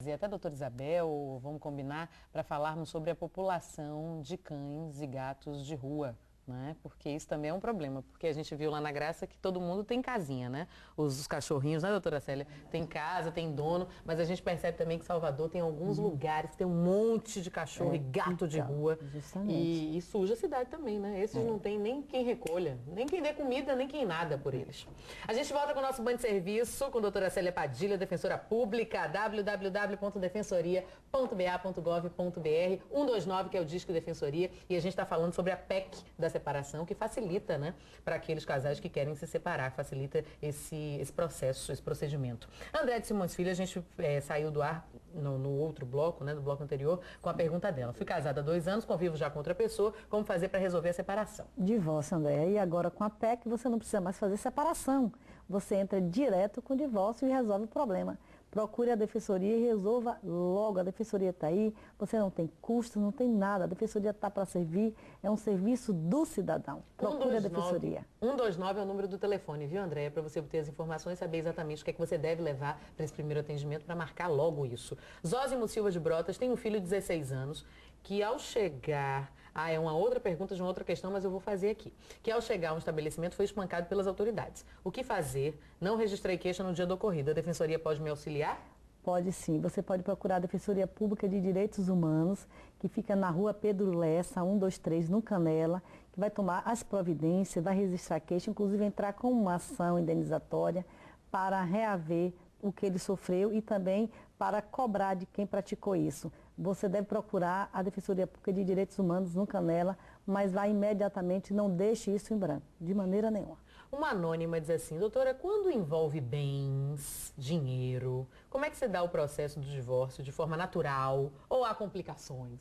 trazer até a doutora Isabel, vamos combinar, para falarmos sobre a população de cães e gatos de rua. Né? Porque isso também é um problema, porque a gente viu lá na Graça que todo mundo tem casinha, né? Os cachorrinhos, né, doutora Célia? Tem casa, tem dono, mas a gente percebe também que Salvador tem alguns lugares que tem um monte de cachorro e gato de rua. Justamente. E suja a cidade também, né? Esses não tem nem quem recolha, nem quem dê comida, nem quem nada por eles. A gente volta com o nosso banho de serviço com a doutora Célia Padilha, defensora pública, www.defensoria.ba.gov.br, 129, que é o Disque Defensoria, e a gente está falando sobre a PEC da separação, que facilita, né, para aqueles casais que querem se separar, facilita esse processo, esse procedimento. André de Simões Filho, a gente saiu do ar no outro bloco, né, do bloco anterior, com a pergunta dela. Fui casada há 2 anos, convivo já com outra pessoa, como fazer para resolver a separação? Divórcio, André. E agora com a PEC você não precisa mais fazer separação. Você entra direto com o divórcio e resolve o problema. Procure a defensoria e resolva logo. A defensoria está aí, você não tem custo, não tem nada. A defensoria está para servir, é um serviço do cidadão. Procure a defensoria. 129 é o número do telefone, viu, André? Para você obter as informações e saber exatamente o que é que você deve levar para esse primeiro atendimento para marcar logo isso. Zósimo Silva de Brotas tem um filho de 16 anos que ao chegar... é uma outra pergunta de uma outra questão, mas eu vou fazer aqui. Que ao chegar a um estabelecimento foi espancado pelas autoridades. O que fazer? Não registrei queixa no dia do ocorrido. A defensoria pode me auxiliar? Pode sim. Você pode procurar a Defensoria Pública de Direitos Humanos, que fica na rua Pedro Lessa, 123, no Canela, que vai tomar as providências, vai registrar queixa, inclusive entrar com uma ação indenizatória para reaver o que ele sofreu e também para cobrar de quem praticou isso. Você deve procurar a Defensoria Pública de Direitos Humanos no Canela, mas vá imediatamente, não deixe isso em branco, de maneira nenhuma. Uma anônima diz assim, doutora, quando envolve bens, dinheiro, como é que você dá o processo do divórcio de forma natural ou há complicações?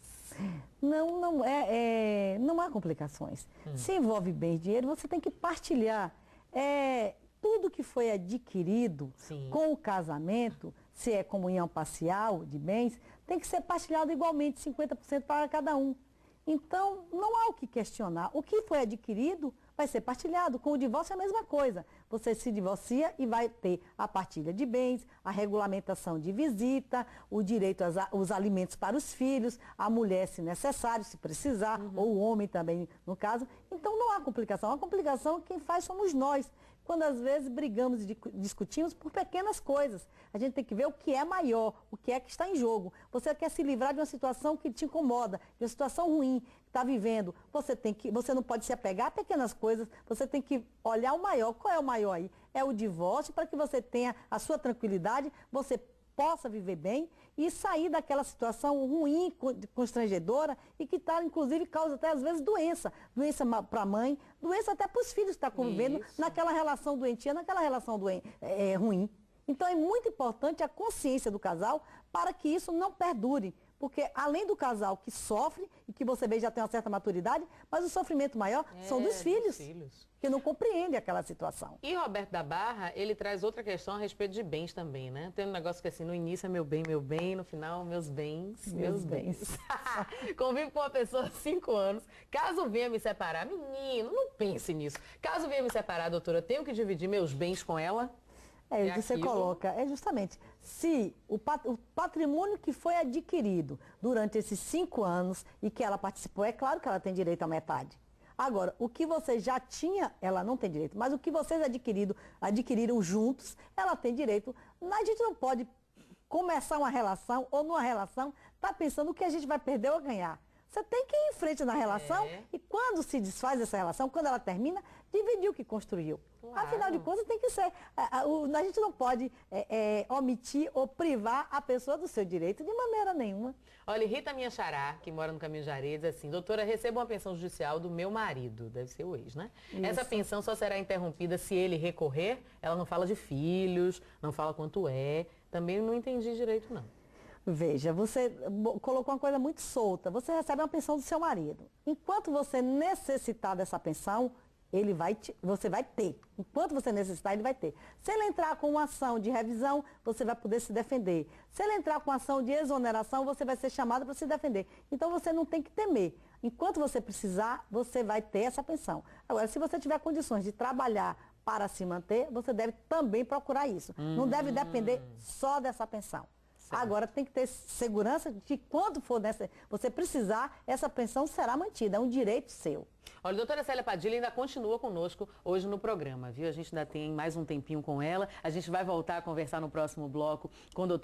Não há complicações. Se envolve bens, dinheiro, você tem que partilhar. Tudo que foi adquirido com o casamento, se é comunhão parcial de bens, tem que ser partilhado igualmente, 50% para cada um. Então, não há o que questionar. O que foi adquirido vai ser partilhado. Com o divórcio é a mesma coisa. Você se divorcia e vai ter a partilha de bens, a regulamentação de visita, o direito aos alimentos para os filhos, a mulher, se necessário, se precisar, ou o homem também, no caso. Então, não há complicação. A complicação quem faz somos nós. Quando às vezes brigamos e discutimos por pequenas coisas. A gente tem que ver o que é maior, o que é que está em jogo. Você quer se livrar de uma situação que te incomoda, de uma situação ruim que está vivendo. Você não pode se apegar a pequenas coisas, você tem que olhar o maior. Qual é o maior aí? É o divórcio, para que você tenha a sua tranquilidade, você possa viver bem e sair daquela situação ruim, constrangedora e que inclusive, causa até às vezes doença para a mãe, doença até para os filhos que estão convivendo naquela relação doentia, naquela relação ruim. Então é muito importante a consciência do casal para que isso não perdure. Porque além do casal que sofre, e que você vê já tem uma certa maturidade, mas o sofrimento maior são dos filhos, que não compreendem aquela situação. E Roberto da Barra, ele traz outra questão a respeito de bens também, né? Tem um negócio que assim, no início é meu bem, no final meus bens, meus bens. Convivo com uma pessoa há 5 anos, caso venha me separar, menino, não pense nisso. Caso venha me separar, doutora, tenho que dividir meus bens com ela? Você coloca, justamente, se o patrimônio que foi adquirido durante esses 5 anos e que ela participou, é claro que ela tem direito à metade. Agora, o que você já tinha, ela não tem direito, mas o que vocês adquiriram juntos, ela tem direito. A gente não pode começar uma relação ou numa relação, tá pensando o que a gente vai perder ou ganhar. Você tem que ir em frente na relação e quando se desfaz essa relação, quando ela termina, dividir o que construiu. Claro. Afinal de contas, tem que ser. A gente não pode omitir ou privar a pessoa do seu direito de maneira nenhuma. Olha, Rita Minha Xará, que mora no Caminho de Areia, diz assim, doutora, recebo uma pensão judicial do meu marido, deve ser o ex, né? Isso. Essa pensão só será interrompida se ele recorrer? Ela não fala de filhos, não fala quanto é. Também não entendi direito, não. Veja, você colocou uma coisa muito solta. Você recebe uma pensão do seu marido. Enquanto você necessitar dessa pensão, você vai ter. Enquanto você necessitar, ele vai ter. Se ele entrar com uma ação de revisão, você vai poder se defender. Se ele entrar com uma ação de exoneração, você vai ser chamado para se defender. Então, você não tem que temer. Enquanto você precisar, você vai ter essa pensão. Agora, se você tiver condições de trabalhar para se manter, você deve também procurar isso. Não deve depender só dessa pensão. Certo. Agora tem que ter segurança de que quando for você precisar, essa pensão será mantida, é um direito seu. Olha, a doutora Célia Padilha ainda continua conosco hoje no programa, viu? A gente ainda tem mais um tempinho com ela. A gente vai voltar a conversar no próximo bloco com o doutor